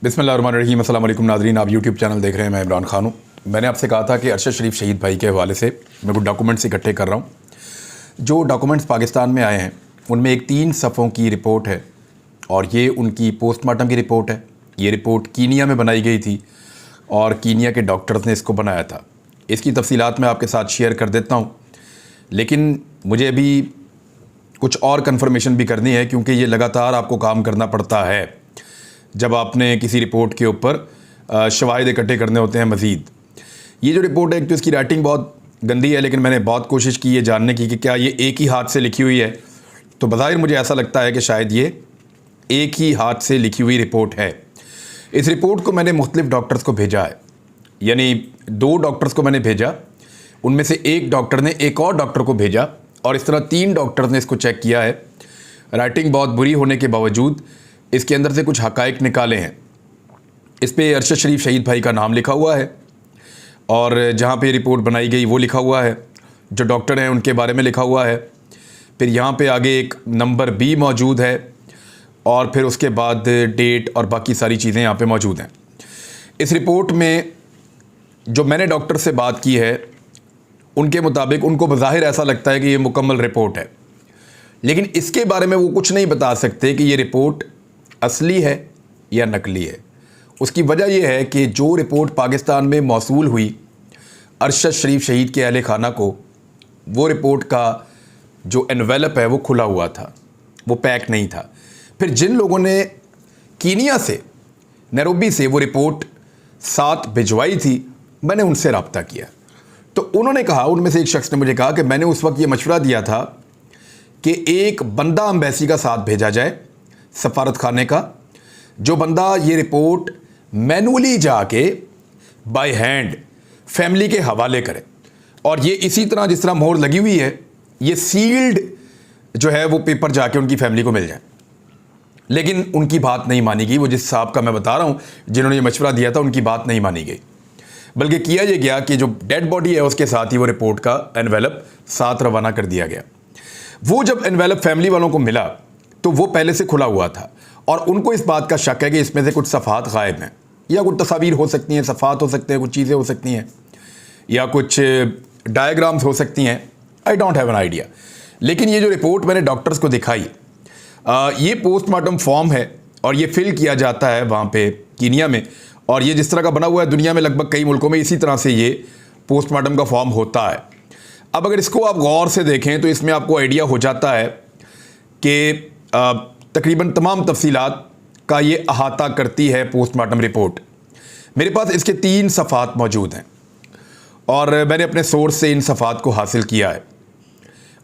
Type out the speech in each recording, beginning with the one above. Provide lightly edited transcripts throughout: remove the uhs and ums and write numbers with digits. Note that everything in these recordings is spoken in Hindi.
बिस्मिल्लाहिर्रहमानिर्रहीम। अस्सलाम वालेकुम नाज़रीन, आप यूट्यूब चैनल देख रहे हैं। मैं इमरान खान हूँ। मैंने आपसे कहा था कि अरशद शरीफ शहीद भाई के हवाले से मैं कुछ डॉक्यूमेंट्स इकट्ठे कर रहा हूँ। जो डॉक्यूमेंट्स पाकिस्तान में आए हैं उनमें एक 3 सफ़ों की रिपोर्ट है और ये उनकी पोस्टमार्टम की रिपोर्ट है। ये रिपोर्ट कीनिया में बनाई गई थी और कीनिया के डॉक्टर्स ने इसको बनाया था। इसकी तफसीलात मैं आपके साथ शेयर कर देता हूँ, लेकिन मुझे अभी कुछ और कंफर्मेशन भी करनी है, क्योंकि ये लगातार आपको काम करना पड़ता है जब आपने किसी रिपोर्ट के ऊपर शवाहिद इकट्ठे करने होते हैं मज़ीद। ये जो रिपोर्ट है, एक तो इसकी राइटिंग बहुत गंदी है, लेकिन मैंने बहुत कोशिश की है जानने की कि क्या ये एक ही हाथ से लिखी हुई है। तो बज़ाहिर मुझे ऐसा लगता है कि शायद ये एक ही हाथ से लिखी हुई रिपोर्ट है। इस रिपोर्ट को मैंने मुख्तलिफ डॉक्टर्स को भेजा है, यानी 2 डॉक्टर्स को मैंने भेजा, उनमें से एक डॉक्टर ने एक और डॉक्टर को भेजा और इस तरह 3 डॉक्टर्स ने इसको चेक किया है। राइटिंग बहुत बुरी होने के बावजूद इसके अंदर से कुछ हक़ाइक़ निकाले हैं। इस पे अरशद शरीफ शहीद भाई का नाम लिखा हुआ है और जहाँ पे रिपोर्ट बनाई गई वो लिखा हुआ है, जो डॉक्टर हैं उनके बारे में लिखा हुआ है। फिर यहाँ पे आगे एक नंबर B मौजूद है और फिर उसके बाद डेट और बाकी सारी चीज़ें यहाँ पे मौजूद हैं। इस रिपोर्ट में जो मैंने डॉक्टर से बात की है उनके मुताबिक उनको बज़ाहिर ऐसा लगता है कि ये मुकम्मल रिपोर्ट है, लेकिन इसके बारे में वो कुछ नहीं बता सकते कि ये रिपोर्ट असली है या नकली है। उसकी वजह यह है कि जो रिपोर्ट पाकिस्तान में मौसूल हुई अरशद शरीफ शहीद के अहले खाना को, वो रिपोर्ट का जो एनवेलप है वो खुला हुआ था, वो पैक नहीं था। फिर जिन लोगों ने कीनिया से, नैरोबी से वो रिपोर्ट साथ भिजवाई थी, मैंने उनसे रब्ता किया तो उन्होंने कहा, उनमें से एक शख्स ने मुझे कहा कि मैंने उस वक्त ये मशवरा दिया था कि एक बंदा एम्बेसी का साथ भेजा जाए, सफारत खाने का, जो बंदा ये रिपोर्ट मैनुअली जाके बाय हैंड फैमिली के हवाले करे और ये इसी तरह जिस तरह मोहर लगी हुई है, ये सील्ड जो है वो पेपर जाके उनकी फैमिली को मिल जाए। लेकिन उनकी बात नहीं मानी गई। वो जिस साहब का मैं बता रहा हूँ जिन्होंने ये मशवरा दिया था, उनकी बात नहीं मानी गई, बल्कि किया ये गया कि जो डेड बॉडी है उसके साथ ही वो रिपोर्ट का एनवेलप साथ रवाना कर दिया गया। वो जब एनवेलप फैमिली वालों को मिला तो वो पहले से खुला हुआ था और उनको इस बात का शक है कि इसमें से कुछ सफ़ात गायब हैं, या कुछ तस्वीर हो सकती हैं, सफ़ात हो सकते हैं, कुछ चीज़ें हो सकती हैं, या कुछ डायग्राम्स हो सकती हैं। I don't have an idea. लेकिन ये जो रिपोर्ट मैंने डॉक्टर्स को दिखाई, ये पोस्टमार्टम फॉर्म है और ये फिल किया जाता है वहाँ पे कीनिया में, और ये जिस तरह का बना हुआ है दुनिया में लगभग कई मुल्कों में इसी तरह से ये पोस्टमार्टम का फॉर्म होता है। अब अगर इसको आप गौर से देखें तो इसमें आपको आइडिया हो जाता है कि तकरीबन तमाम तफसीलात का ये अहाता करती है पोस्टमार्टम रिपोर्ट। मेरे पास इसके 3 सफ़ात मौजूद हैं और मैंने अपने सोर्स से इन सफ़ात को हासिल किया है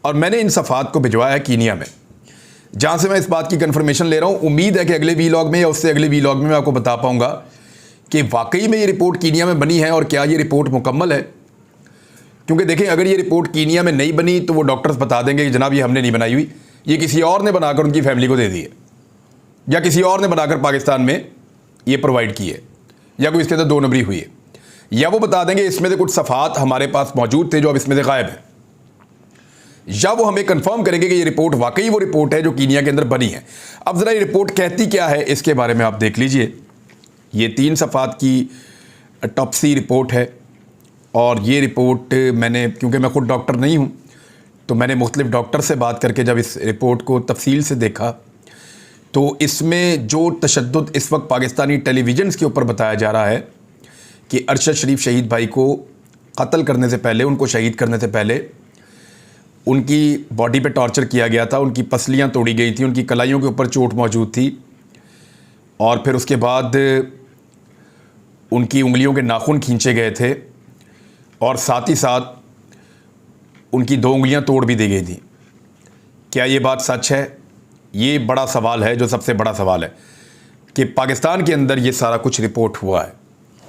और मैंने इन सफ़ात को भिजवाया है कीनिया में, जहाँ से मैं इस बात की कन्फर्मेशन ले रहा हूँ। उम्मीद है कि अगले वीलॉग में या उससे अगले वीलॉग में मैं आपको बता पाऊँगा कि वाकई में ये रिपोर्ट कीनिया में बनी है और क्या ये रिपोर्ट मुकम्मल है। क्योंकि देखें, अगर ये रिपोर्ट कीनिया में नहीं बनी तो वो डॉक्टर्स बता देंगे कि जनाब ये हमने नहीं बनाई हुई, ये किसी और ने बनाकर उनकी फैमिली को दे दी है, या किसी और ने बनाकर पाकिस्तान में ये प्रोवाइड की है, या कोई इसके अंदर 2 नंबरी हुई है, या वो बता देंगे इसमें से कुछ सफ़ात हमारे पास मौजूद थे जो अब इसमें से गायब है, या वो हमें कंफर्म करेंगे कि ये रिपोर्ट वाकई वो रिपोर्ट है जो कीनिया के अंदर बनी है। अब ज़रा ये रिपोर्ट कहती क्या है इसके बारे में आप देख लीजिए। ये 3 सफ़ात की टॉपसी रिपोर्ट है और ये रिपोर्ट मैंने, क्योंकि मैं ख़ुद डॉक्टर नहीं हूँ, तो मैंने मुख्तलिफ़ डॉक्टर से बात करके जब इस रिपोर्ट को तफसील से देखा तो इसमें जो तशद्दुद इस वक्त पाकिस्तानी टेलीविज़न्स के ऊपर बताया जा रहा है कि अरशद शरीफ शहीद भाई को कत्ल करने से पहले, उनको शहीद करने से पहले उनकी बॉडी पे टॉर्चर किया गया था, उनकी पसलियाँ तोड़ी गई थी, उनकी कलाइयों के ऊपर चोट मौजूद थी और फिर उसके बाद उनकी उंगलियों के नाखून खींचे गए थे और साथ ही साथ उनकी 2 उंगलियां तोड़ भी दी गई थी। क्या ये बात सच है? ये बड़ा सवाल है, जो सबसे बड़ा सवाल है कि पाकिस्तान के अंदर ये सारा कुछ रिपोर्ट हुआ है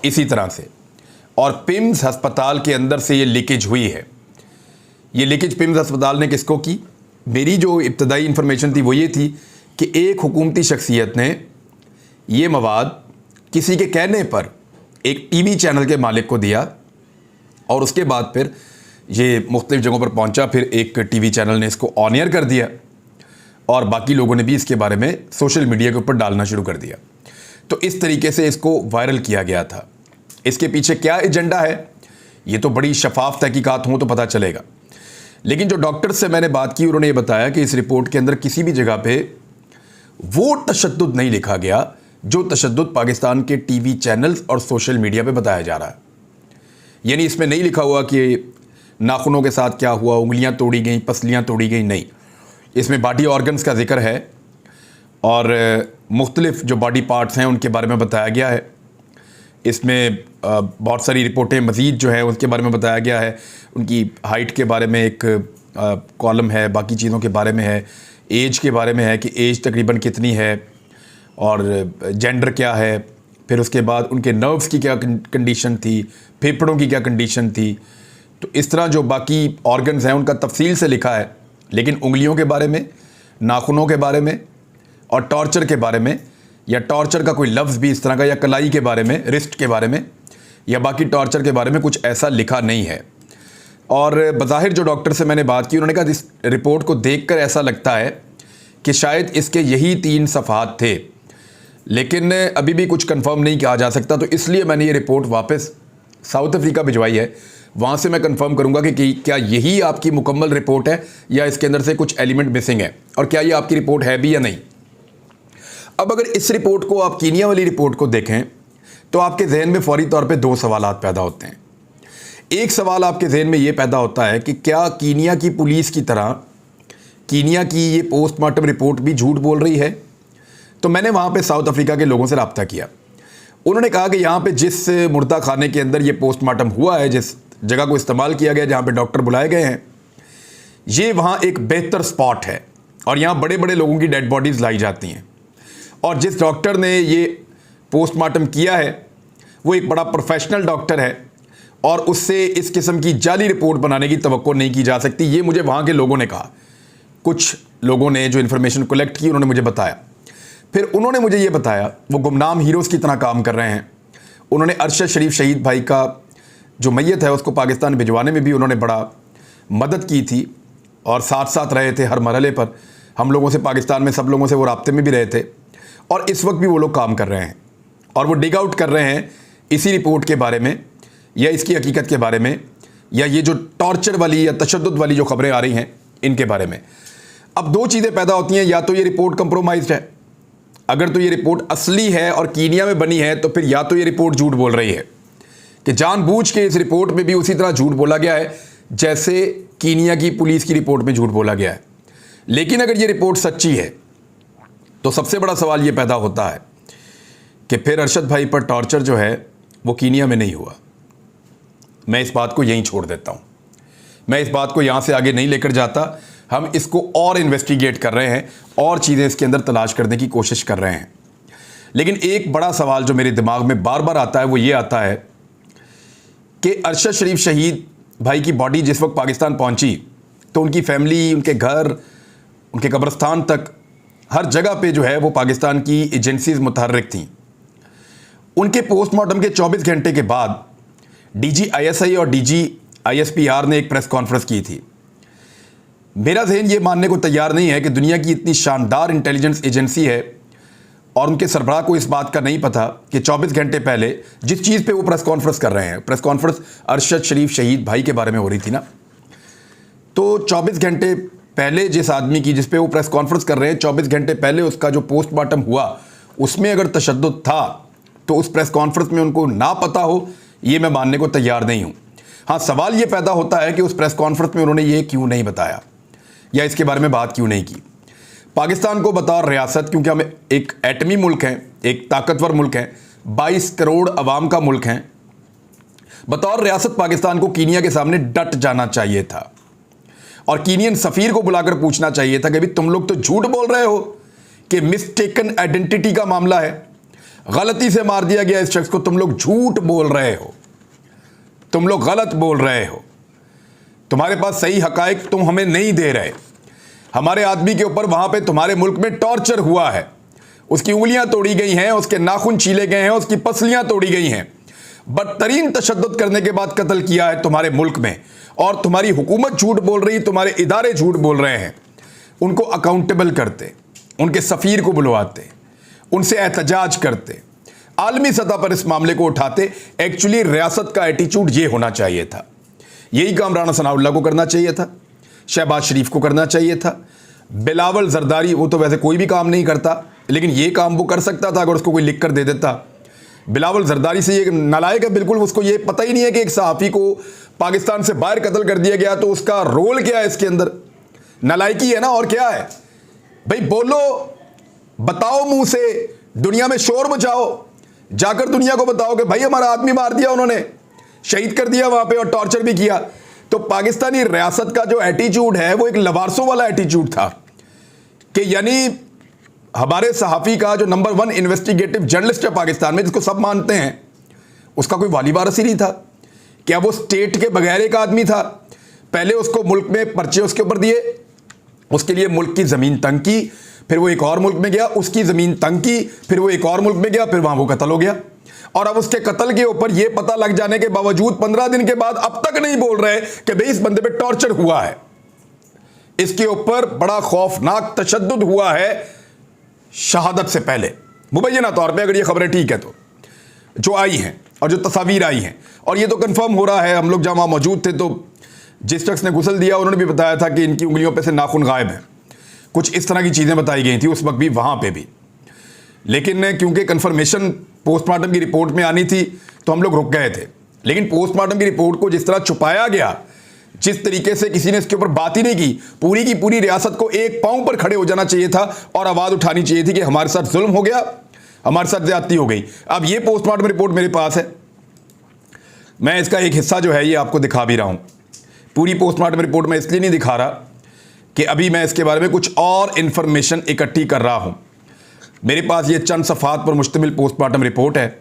इसी तरह से, और पिम्स अस्पताल के अंदर से ये लीकेज हुई है। ये लीकेज पिम्स अस्पताल ने किसको की? मेरी जो इब्तदाई इंफॉर्मेशन थी वो ये थी कि एक हुकूमती शख्सियत ने ये मवाद किसी के कहने पर एक टीवी चैनल के मालिक को दिया और उसके बाद फिर ये मुख्तलिफ़ जगहों पर पहुंचा। फिर एक टीवी चैनल ने इसको ऑन एयर कर दिया और बाकी लोगों ने भी इसके बारे में सोशल मीडिया के ऊपर डालना शुरू कर दिया। तो इस तरीके से इसको वायरल किया गया था। इसके पीछे क्या एजेंडा है, ये तो बड़ी शफाफ तहकीकात हो तो पता चलेगा। लेकिन जो डॉक्टर से मैंने बात की, उन्होंने ये बताया कि इस रिपोर्ट के अंदर किसी भी जगह पे वो तशद्दुद नहीं लिखा गया जो तशद्दुद पाकिस्तान के टीवी चैनल्स और सोशल मीडिया पे बताया जा रहा है। यानी इसमें नहीं लिखा हुआ कि नाखूनों के साथ क्या हुआ, उंगलियां तोड़ी गई, पसलियां तोड़ी गई, नहीं। इसमें बॉडी ऑर्गन्स का जिक्र है और मुख्तलिफ जो बॉडी पार्ट्स हैं उनके बारे में बताया गया है। इसमें बहुत सारी रिपोर्टें मज़ीद जो है उसके बारे में बताया गया है। उनकी हाइट के बारे में एक कॉलम है, बाकी चीज़ों के बारे में है, एज के बारे में है कि एज तकरीबन कितनी है और जेंडर क्या है, फिर उसके बाद उनके नर्व्स की क्या कंडीशन थी, फेफड़ों की क्या कंडीशन थी। तो इस तरह जो बाकी ऑर्गन्स हैं उनका तफसील से लिखा है, लेकिन उंगलियों के बारे में, नाखूनों के बारे में और टॉर्चर के बारे में, या टॉर्चर का कोई लफ्ज़ भी इस तरह का, या कलाई के बारे में, रिस्ट के बारे में, या बाकी टॉर्चर के बारे में कुछ ऐसा लिखा नहीं है। और बज़ाहिर जो डॉक्टर से मैंने बात की, उन्होंने कहा इस रिपोर्ट को देखकर ऐसा लगता है कि शायद इसके यही 3 सफ़हात थे, लेकिन अभी भी कुछ कंफर्म नहीं किया जा सकता। तो इसलिए मैंने ये रिपोर्ट वापस साउथ अफ्रीका भिजवाई है। वहाँ से मैं कंफर्म करूँगा कि क्या यही आपकी मुकम्मल रिपोर्ट है या इसके अंदर से कुछ एलिमेंट मिसिंग है, और क्या ये आपकी रिपोर्ट है भी या नहीं। अब अगर इस रिपोर्ट को आप कीनिया वाली रिपोर्ट को देखें तो आपके जहन में फौरी तौर पे 2 सवालात पैदा होते हैं। एक सवाल आपके जहन में ये पैदा होता है कि क्या कीनिया की पुलिस की तरह कीनिया की ये पोस्टमार्टम रिपोर्ट भी झूठ बोल रही है। तो मैंने वहाँ पे साउथ अफ्रीका के लोगों से रब्ता किया। उन्होंने कहा कि यहाँ पे जिस मुर्दा खाने के अंदर ये पोस्टमार्टम हुआ है, जिस जगह को इस्तेमाल किया गया, जहाँ पे डॉक्टर बुलाए गए हैं, ये वहाँ एक बेहतर स्पॉट है और यहाँ बड़े बड़े लोगों की डेड बॉडीज़ लाई जाती हैं। और जिस डॉक्टर ने ये पोस्टमार्टम किया है वो एक बड़ा प्रोफेशनल डॉक्टर है और उससे इस किस्म की जाली रिपोर्ट बनाने की तवक्को नहीं की जा सकती। ये मुझे वहाँ के लोगों ने कहा। कुछ लोगों ने जो इन्फॉर्मेशन कलेक्ट की उन्होंने मुझे बताया। फिर उन्होंने मुझे ये बताया, वो गुमनाम हीरोज़ की तरह काम कर रहे हैं। उन्होंने अरशद शरीफ शहीद भाई का जो मैयत है उसको पाकिस्तान भिजवाने में भी उन्होंने बड़ा मदद की थी और साथ साथ रहे थे हर मरहले पर। हम लोगों से, पाकिस्तान में सब लोगों से वो राब्ते में भी रहे थे और इस वक्त भी वो लोग काम कर रहे हैं और वो डिग आउट कर रहे हैं इसी रिपोर्ट के बारे में या इसकी हकीकत के बारे में, या ये जो टॉर्चर वाली या तशद्दुद वाली जो खबरें आ रही हैं इनके बारे में। अब 2 चीज़ें पैदा होती हैं, या तो ये रिपोर्ट कंप्रोमाइज्ड है। अगर तो ये रिपोर्ट असली है और कीनिया में बनी है तो फिर या तो ये रिपोर्ट झूठ बोल रही है कि जानबूझ के इस रिपोर्ट में भी उसी तरह झूठ बोला गया है जैसे कीनिया की पुलिस की रिपोर्ट में झूठ बोला गया है। लेकिन अगर ये रिपोर्ट सच्ची है तो सबसे बड़ा सवाल ये पैदा होता है कि फिर अरशद भाई पर टॉर्चर जो है वो कीनिया में नहीं हुआ। मैं इस बात को यहीं छोड़ देता हूँ, मैं इस बात को यहाँ से आगे नहीं लेकर जाता। हम इसको और इन्वेस्टिगेट कर रहे हैं और चीज़ें इसके अंदर तलाश करने की कोशिश कर रहे हैं। लेकिन एक बड़ा सवाल जो मेरे दिमाग में बार बार आता है वो ये आता है कि अरशद शरीफ शहीद भाई की बॉडी जिस वक्त पाकिस्तान पहुंची तो उनकी फैमिली, उनके घर, उनके कब्रिस्तान तक हर जगह पे जो है वो पाकिस्तान की एजेंसीज मुतहर्रिक थीं। उनके पोस्टमार्टम के 24 घंटे के बाद डीजी आईएसआई और डीजी आईएसपीआर ने एक प्रेस कॉन्फ्रेंस की थी। मेरा जहन ये मानने को तैयार नहीं है कि दुनिया की इतनी शानदार इंटेलिजेंस एजेंसी है और उनके सरबराह को इस बात का नहीं पता कि 24 घंटे पहले जिस चीज़ पे वो प्रेस कॉन्फ्रेंस कर रहे हैं, प्रेस कॉन्फ्रेंस अरशद शरीफ शहीद भाई के बारे में हो रही थी ना, तो 24 घंटे पहले जिस आदमी की, जिस पे वो प्रेस कॉन्फ्रेंस कर रहे हैं, 24 घंटे पहले उसका जो पोस्टमार्टम हुआ उसमें अगर तशद्दुद था तो उस प्रेस कॉन्फ्रेंस में उनको ना पता हो, ये मैं मानने को तैयार नहीं हूँ। हाँ, सवाल ये पैदा होता है कि उस प्रेस कॉन्फ्रेंस में उन्होंने ये क्यों नहीं बताया या इसके बारे में बात क्यों नहीं की। पाकिस्तान को बतौर रियासत, क्योंकि हम एक एटमी मुल्क हैं, एक ताकतवर मुल्क हैं, 22 करोड़ अवाम का मुल्क हैं, बतौर रियासत पाकिस्तान को कीनिया के सामने डट जाना चाहिए था और कीनियन सफ़ीर को बुलाकर पूछना चाहिए था कि भाई तुम लोग तो झूठ बोल रहे हो कि मिस्टेकन आइडेंटिटी का मामला है, गलती से मार दिया गया इस शख्स को, तुम लोग झूठ बोल रहे हो, तुम लोग गलत बोल रहे हो, तुम्हारे पास सही हकायक तुम हमें नहीं दे रहे। हमारे आदमी के ऊपर वहां पे तुम्हारे मुल्क में टॉर्चर हुआ है, उसकी उंगलियां तोड़ी गई हैं, उसके नाखून छीले गए हैं, उसकी पसलियां तोड़ी गई हैं, बदतरीन तशद्दुद करने के बाद कत्ल किया है तुम्हारे मुल्क में, और तुम्हारी हुकूमत झूठ बोल रही, तुम्हारे इदारे झूठ बोल रहे हैं। उनको अकाउंटेबल करते, उनके सफ़ीर को बुलवाते, उनसे एहतजाज करते, आलमी सतह पर इस मामले को उठाते। एक्चुअली रियासत का एटीट्यूड ये होना चाहिए था, यही काम राणा सनाउल्लाह को करना चाहिए था, शहबाज शरीफ को करना चाहिए था। बिलावल जरदारी वो तो वैसे कोई भी काम नहीं करता, लेकिन ये काम वो कर सकता था अगर उसको कोई लिख कर दे देता। बिलावल जरदारी से ये नालायक है बिल्कुल, उसको ये पता ही नहीं है कि एक सहाफ़ी को पाकिस्तान से बाहर कत्ल कर दिया गया, तो उसका रोल क्या है इसके अंदर? नालायकी है ना, और क्या है भाई? बोलो, बताओ मुंह से, दुनिया में शोर मचाओ, जाकर दुनिया को बताओ कि भाई हमारा आदमी मार दिया उन्होंने, शहीद कर दिया वहां पे और टॉर्चर भी किया। तो पाकिस्तानी रियासत का जो एटीट्यूड है वो एक लवारसों वाला एटीट्यूड था कि यानी हमारे सहाफ़ी का जो नंबर 1 इन्वेस्टिगेटिव जर्नलिस्ट है पाकिस्तान में, जिसको सब मानते हैं, उसका कोई वाली वारस ही नहीं था। क्या वो स्टेट के बगैर एक आदमी था? पहले उसको मुल्क में पर्चे उसके ऊपर दिए, उसके लिए मुल्क की ज़मीन तंग की, फिर वो एक और मुल्क में गया, उसकी ज़मीन तंग की, फिर वो एक और मुल्क में गया, फिर वहाँ वो कत्ल हो गया। और अब उसके कत्ल के ऊपर ये पता लग जाने के बावजूद 15 दिन के बाद अब तक नहीं बोल रहे कि भाई इस बंदे पे टॉर्चर हुआ है, इसके ऊपर बड़ा खौफनाक तशद्दुद हुआ है शहादत से पहले। मुबैना तौर पे अगर ये खबरें ठीक है तो जो आई हैं और जो तस्वीर आई हैं, और ये तो कंफर्म हो रहा है, हम लोग जहाँ वहाँ मौजूद थे तो जिस शख्स ने गुस्ल दिया उन्होंने भी बताया था कि इनकी उंगलियों पे से नाखून गायब है, कुछ इस तरह की चीज़ें बताई गई थी उस वक्त भी वहाँ पे भी। लेकिन क्योंकि कंफर्मेशन पोस्टमार्टम की रिपोर्ट में आनी थी तो हम लोग रुक गए थे। लेकिन पोस्टमार्टम की रिपोर्ट को जिस तरह छुपाया गया, जिस तरीके से किसी ने इसके ऊपर बात ही नहीं की, पूरी की पूरी रियासत को एक पांव पर खड़े हो जाना चाहिए था और आवाज़ उठानी चाहिए थी कि हमारे साथ जुल्म हो गया, हमारे साथ ज्यादती हो गई। अब ये पोस्टमार्टम रिपोर्ट मेरे पास है, मैं इसका एक हिस्सा जो है ये आपको दिखा भी रहा हूँ। पूरी पोस्टमार्टम रिपोर्ट मैं इसलिए नहीं दिखा रहा कि अभी मैं इसके बारे में कुछ और इन्फॉर्मेशन इकट्ठी कर रहा हूँ। मेरे पास ये चंद सफ़ात पर मुश्तमिल पोस्टमार्टम रिपोर्ट है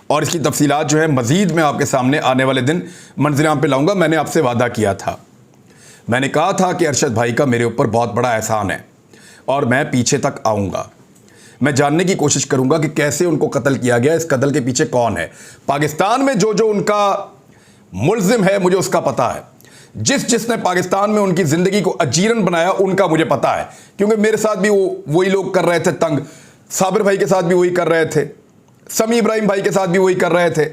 और इसकी तफसीलात जो है मज़ीद मैं आपके सामने आने वाले दिन मंजराम पे लाऊंगा। मैंने आपसे वादा किया था, मैंने कहा था कि अरशद भाई का मेरे ऊपर बहुत बड़ा एहसान है और मैं पीछे तक आऊँगा। मैं जानने की कोशिश करूँगा कि कैसे उनको कत्ल किया गया, इस कत्ल के पीछे कौन है। पाकिस्तान में जो जो उनका मुल्ज़िम है मुझे उसका पता है, जिसने पाकिस्तान में उनकी ज़िंदगी को अजीरन बनाया उनका मुझे पता है, क्योंकि मेरे साथ भी वही लोग कर रहे थे तंग, साबिर भाई के साथ भी वही कर रहे थे, समी इब्राहिम भाई के साथ भी वही कर रहे थे।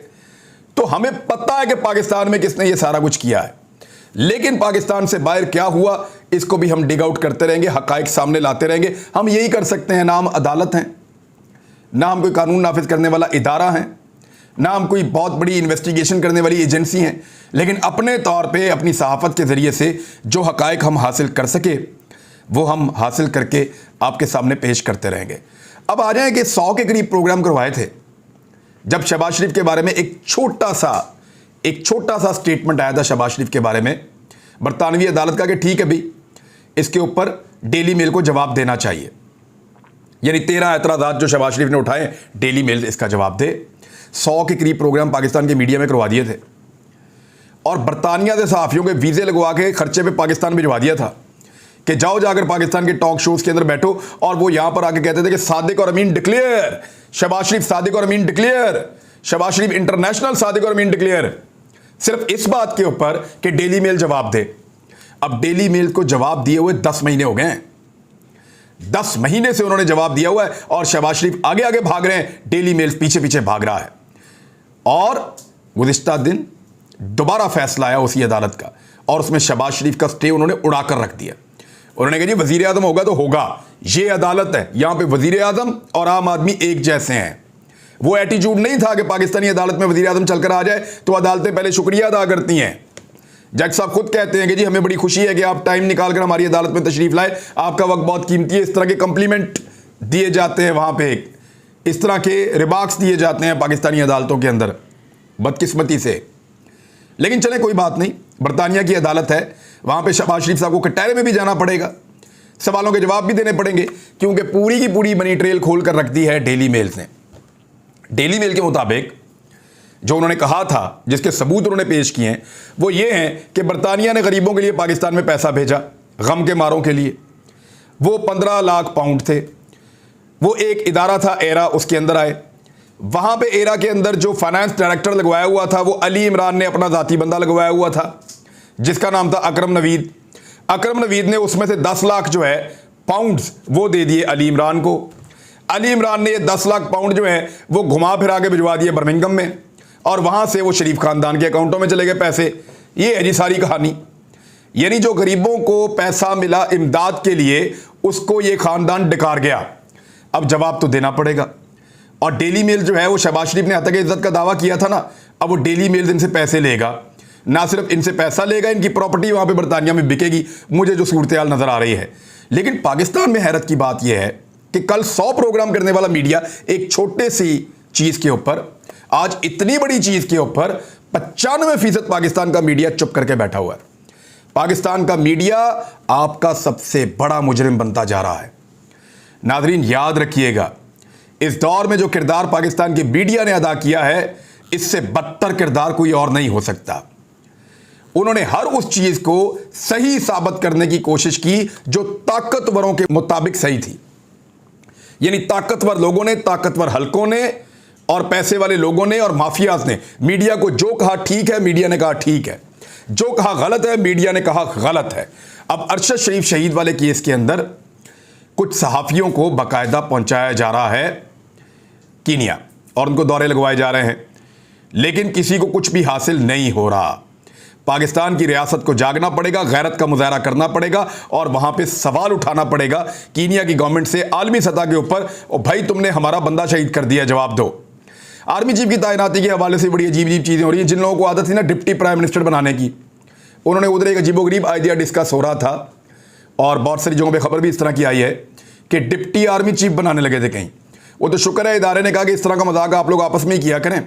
तो हमें पता है कि पाकिस्तान में किसने ये सारा कुछ किया है। लेकिन पाकिस्तान से बाहर क्या हुआ इसको भी हम डिग आउट करते रहेंगे, हक़ाइक़ सामने लाते रहेंगे। हम यही कर सकते हैं, ना हम अदालत हैं, ना हम कोई कानून नाफिज करने वाला इदारा है, ना हम कोई बहुत बड़ी इन्वेस्टिगेशन करने वाली एजेंसी हैं, लेकिन अपने तौर पे अपनी सहाफ़त के ज़रिए से जो हक़ाइक़ हम हासिल कर सके वो हम हासिल करके आपके सामने पेश करते रहेंगे। अब आ जाए कि 100 के करीब प्रोग्राम करवाए थे जब शहबाज शरीफ के बारे में एक छोटा सा स्टेटमेंट आया था शहबाज शरीफ के बारे में बरतानवी अदालत का कि ठीक है भाई इसके ऊपर डेली मेल को जवाब देना चाहिए। यानी 13 एतराज़ात जो शहबाज शरीफ ने उठाए, डेली मेल इसका जवाब दे। 100 के करीब प्रोग्राम पाकिस्तान के मीडिया में करवा दिए थे और बरतानिया से सहाफ़ियों के वीज़े लगवा के खर्चे पे पाकिस्तान भिजवा दिया था कि जाओ जाकर पाकिस्तान के टॉक शोज़ के अंदर बैठो। और वो यहाँ पर आके कहते थे कि सादिक और अमीन डिक्लेयर, शहबाज शरीफ सादिक और अमीन डिक्लेयर, शहबाज शरीफ इंटरनेशनल सादिक और अमीन डिक्लेयर, सिर्फ इस बात के ऊपर कि डेली मेल जवाब दे। अब डेली मेल को जवाब दिए हुए 10 महीने हो गए हैं, 10 महीने से उन्होंने जवाब दिया हुआ है और शहबाज शरीफ आगे आगे भाग रहे हैं, डेली मेल पीछे पीछे भाग रहा है। और गुज़िश्ता दिन दोबारा फैसला आया उसी अदालत का और उसमें शहबाज शरीफ का स्टे उन्होंने उड़ा कर रख दिया। उन्होंने कहा जी वज़ीर आज़म होगा तो होगा, ये अदालत है, यहाँ पे वज़ीर आज़म और आम आदमी एक जैसे हैं। वो एटीट्यूड नहीं था कि पाकिस्तानी अदालत में वज़ीर आज़म चलकर आ जाए तो अदालतें पहले शुक्रिया अदा करती हैं। जज साहब खुद कहते हैं कि जी हमें बड़ी खुशी है कि आप टाइम निकाल कर हमारी अदालत में तशरीफ़ लाए, आपका वक्त बहुत कीमती है। इस तरह के कम्प्लीमेंट दिए जाते हैं वहाँ पर, इस तरह के रिमार्क्स दिए जाते हैं पाकिस्तानी अदालतों के अंदर, बदकिस्मती से। लेकिन चले कोई बात नहीं, बरतानिया की अदालत है, वहाँ पे शहबाज शरीफ साहब को कटहरे में भी जाना पड़ेगा, सवालों के जवाब भी देने पड़ेंगे, क्योंकि पूरी की पूरी मनी ट्रेल खोल कर रख दी है डेली मेल्स ने। डेली मेल के मुताबिक जो उन्होंने कहा था, जिसके सबूत उन्होंने पेश किए हैं, वो ये हैं कि बरतानिया ने गरीबों के लिए पाकिस्तान में पैसा भेजा, गम के मारों के लिए। वो 15 लाख पाउंड थे। वो एक इदारा था एरा, उसके अंदर आए। वहाँ पे एरा के अंदर जो फाइनेंस डायरेक्टर लगवाया हुआ था वो अली इमरान ने अपना ज़ाती बंदा लगवाया हुआ था जिसका नाम था अकरम नवीद। अकरम नवीद ने उसमें से 10 लाख जो है पाउंड्स वो दे दिए अली इमरान को। अली इमरान ने ये 10 लाख पाउंड जो है वो घुमा फिरा के भिजवा दिए बर्मिंघम में, और वहां से वो शरीफ खानदान के अकाउंटों में चले गए पैसे। ये है जी सारी कहानी। यानी जो गरीबों को पैसा मिला इमदाद के लिए, उसको ये खानदान डिकार गया। अब जवाब तो देना पड़ेगा। और डेली मेल जो है वो शहबाज शरीफ ने हत्या इज्जत का दावा किया था ना, अब वो डेली मेल इनसे पैसे लेगा। ना सिर्फ इनसे पैसा लेगा, इनकी प्रॉपर्टी वहां पे बरतानिया में बिकेगी, मुझे जो सूरत हाल नजर आ रही है। लेकिन पाकिस्तान में हैरत की बात यह है कि कल 100 प्रोग्राम करने वाला मीडिया एक छोटे सी चीज के ऊपर, आज इतनी बड़ी चीज के ऊपर 95% पाकिस्तान का मीडिया चुप करके बैठा हुआ है। पाकिस्तान का मीडिया आपका सबसे बड़ा मुजरिम बनता जा रहा है। नाजरीन याद रखिएगा, इस दौर में जो किरदार पाकिस्तान के मीडिया ने अदा किया है, इससे बदतर किरदार कोई और नहीं हो सकता। उन्होंने हर उस चीज को सही साबित करने की कोशिश की जो ताकतवरों के मुताबिक सही थी। यानी ताकतवर लोगों ने, ताकतवर हलकों ने, और पैसे वाले लोगों ने और माफियाज ने मीडिया को जो कहा ठीक है, मीडिया ने कहा ठीक है, जो कहा गलत है, मीडिया ने कहा गलत है। अब अरशद शरीफ शहीद वाले केस के अंदर कुछ सहाफियों को बाकायदा पहुंचाया जा रहा है कीनिया, और उनको दौरे लगवाए जा रहे हैं, लेकिन किसी को कुछ भी हासिल नहीं हो रहा। पाकिस्तान की रियासत को जागना पड़ेगा, गैरत का मुजाहरा करना पड़ेगा, और वहां पे सवाल उठाना पड़ेगा कीनिया की गवर्नमेंट से आलमी सतह के ऊपर, और भाई तुमने हमारा बंदा शहीद कर दिया, जवाब दो। आर्मी चीफ की तैनाती के हवाले से बड़ी अजीब अजीब चीज़ें हो रही हैं। जिन लोगों को आदत थी ना डिप्टी प्राइम मिनिस्टर बनाने की, उन्होंने उधर एक अजीबोगरीब आइडिया डिस्कस हो रहा था, और बहुत सारी जगहों पे खबर भी इस तरह की आई है कि डिप्टी आर्मी चीफ बनाने लगे थे कहीं। वो तो शुक्र है इदारे ने कहा कि इस तरह का मजाक आप लोग आपस में ही किया करें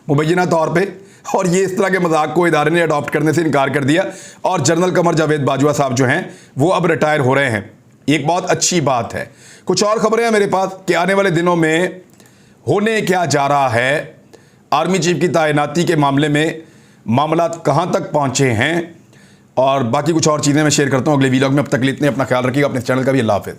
मुबैना तौर पे, और ये इस तरह के मजाक को इदारे ने अडॉप्ट करने से इनकार कर दिया। और जनरल कमर जावेद बाजवा साहब जो हैं वो अब रिटायर हो रहे हैं, एक बहुत अच्छी बात है। कुछ और खबरें हैं मेरे पास कि आने वाले दिनों में होने क्या जा रहा है, आर्मी चीफ की तैनाती के मामले में मामला कहां तक पहुंचे हैं, और बाकी कुछ और चीज़ें मैं शेयर करता हूं अगले वीडियो में। अब तक के लिए इतने, अपना ख्याल रखिएगा, अपने चैनल का भी। अल्लाह हाफिज़।